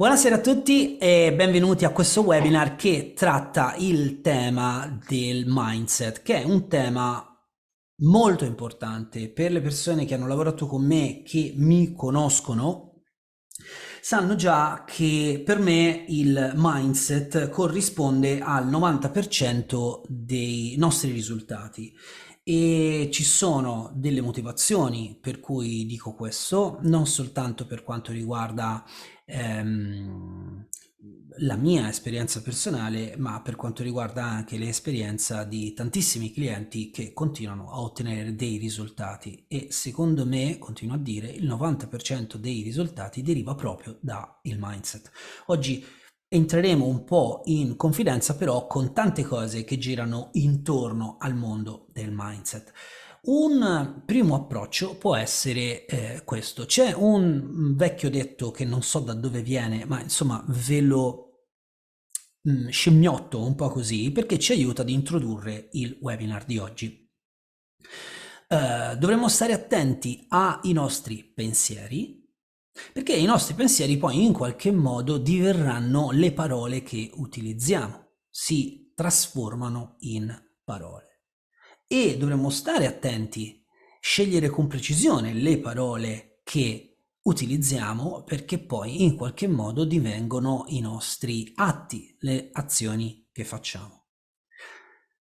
Buonasera a tutti e benvenuti a questo webinar che tratta il tema del mindset, che è un tema molto importante per le persone che hanno lavorato con me, che mi conoscono. Sanno già che per me il mindset corrisponde al 90% dei nostri risultati. E ci sono delle motivazioni per cui dico questo, non soltanto per quanto riguarda ehm, la mia esperienza personale, ma per quanto riguarda anche l'esperienza di tantissimi clienti che continuano a ottenere dei risultati e secondo me, continuo a dire, il 90% dei risultati deriva proprio dal mindset. Oggi entreremo un po' in confidenza però con tante cose che girano intorno al mondo del mindset. Un primo approccio può essere questo. C'è un vecchio detto che non so da dove viene, ma insomma ve lo scimmiotto un po' così perché ci aiuta ad introdurre il webinar di oggi. Dovremmo stare attenti ai nostri pensieri, perché i nostri pensieri poi in qualche modo diverranno le parole che utilizziamo, si trasformano in parole. E dovremmo stare attenti, scegliere con precisione le parole che utilizziamo perché poi in qualche modo divengono i nostri atti, le azioni che facciamo.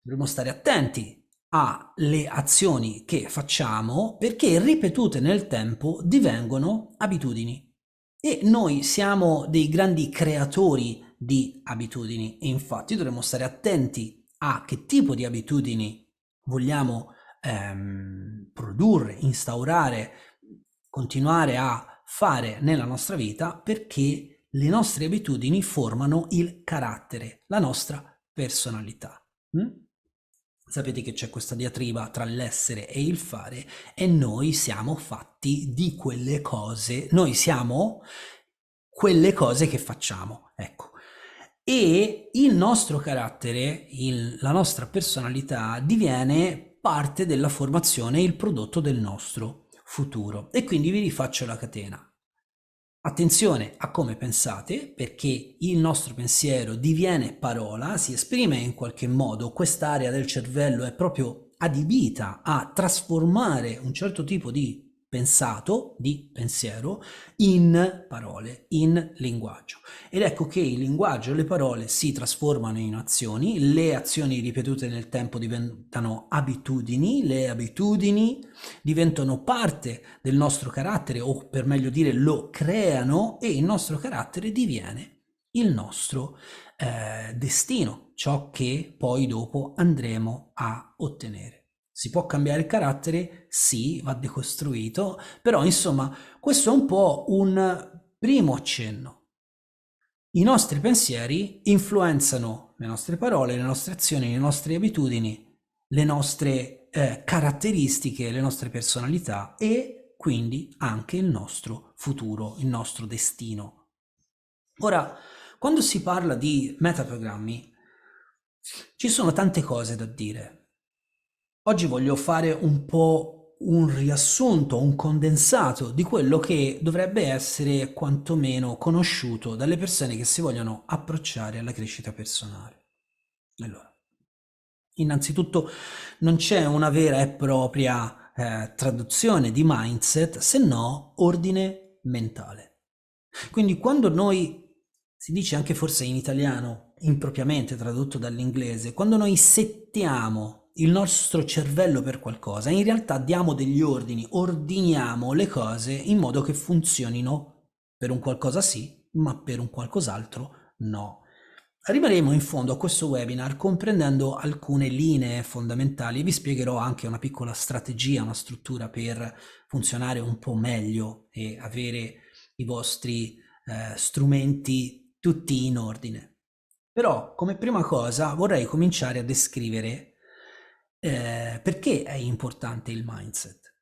Dovremmo stare attenti alle azioni che facciamo perché ripetute nel tempo divengono abitudini e noi siamo dei grandi creatori di abitudini e infatti dovremmo stare attenti a che tipo di abitudini vogliamo produrre, instaurare, continuare a fare nella nostra vita perché le nostre abitudini formano il carattere, la nostra personalità. Sapete che c'è questa diatriba tra l'essere e il fare e noi siamo fatti di quelle cose, noi siamo quelle cose che facciamo, ecco. E il nostro carattere, la nostra personalità diviene parte della formazione, il prodotto del nostro futuro. E quindi vi rifaccio la catena. Attenzione a come pensate, perché il nostro pensiero diviene parola, si esprime in qualche modo, quest'area del cervello è proprio adibita a trasformare un certo tipo di pensato, di pensiero, in parole, in linguaggio. Ed ecco che il linguaggio e le parole si trasformano in azioni, le azioni ripetute nel tempo diventano abitudini, le abitudini diventano parte del nostro carattere o per meglio dire lo creano e il nostro carattere diviene il nostro destino, ciò che poi dopo andremo a ottenere. Si può cambiare il carattere? Sì, va decostruito, però insomma questo è un po' un primo accenno. I nostri pensieri influenzano le nostre parole, le nostre azioni, le nostre abitudini, le nostre caratteristiche, le nostre personalità e quindi anche il nostro futuro, il nostro destino. Ora, quando si parla di metaprogrammi, ci sono tante cose da dire. Oggi voglio fare un po' un riassunto, un condensato di quello che dovrebbe essere quantomeno conosciuto dalle persone che si vogliono approcciare alla crescita personale. Allora, innanzitutto non c'è una vera e propria traduzione di mindset, se no ordine mentale. Quindi quando noi, si dice anche forse in italiano, impropriamente tradotto dall'inglese, quando noi settiamo il nostro cervello per qualcosa, in realtà diamo degli ordini, ordiniamo le cose in modo che funzionino per un qualcosa sì, ma per un qualcos'altro no. Arriveremo in fondo a questo webinar comprendendo alcune linee fondamentali, vi spiegherò anche una piccola strategia, una struttura per funzionare un po' meglio e avere i vostri strumenti tutti in ordine. Però come prima cosa vorrei cominciare a descrivere perché è importante il mindset.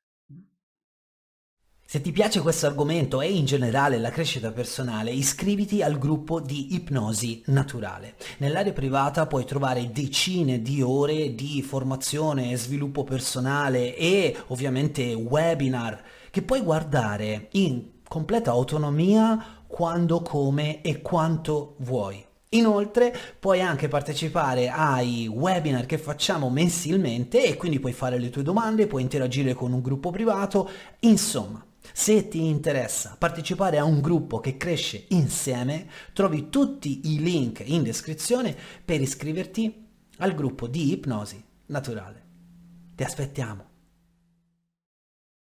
Se ti piace questo argomento e in generale la crescita personale, iscriviti al gruppo di Ipnosi Naturale. Nell'area privata puoi trovare decine di ore di formazione e sviluppo personale e ovviamente webinar che puoi guardare in completa autonomia quando, come e quanto vuoi. Inoltre puoi anche partecipare ai webinar che facciamo mensilmente e quindi puoi fare le tue domande, puoi interagire con un gruppo privato, insomma. Se ti interessa partecipare a un gruppo che cresce insieme, trovi tutti i link in descrizione per iscriverti al gruppo di ipnosi naturale. Ti aspettiamo!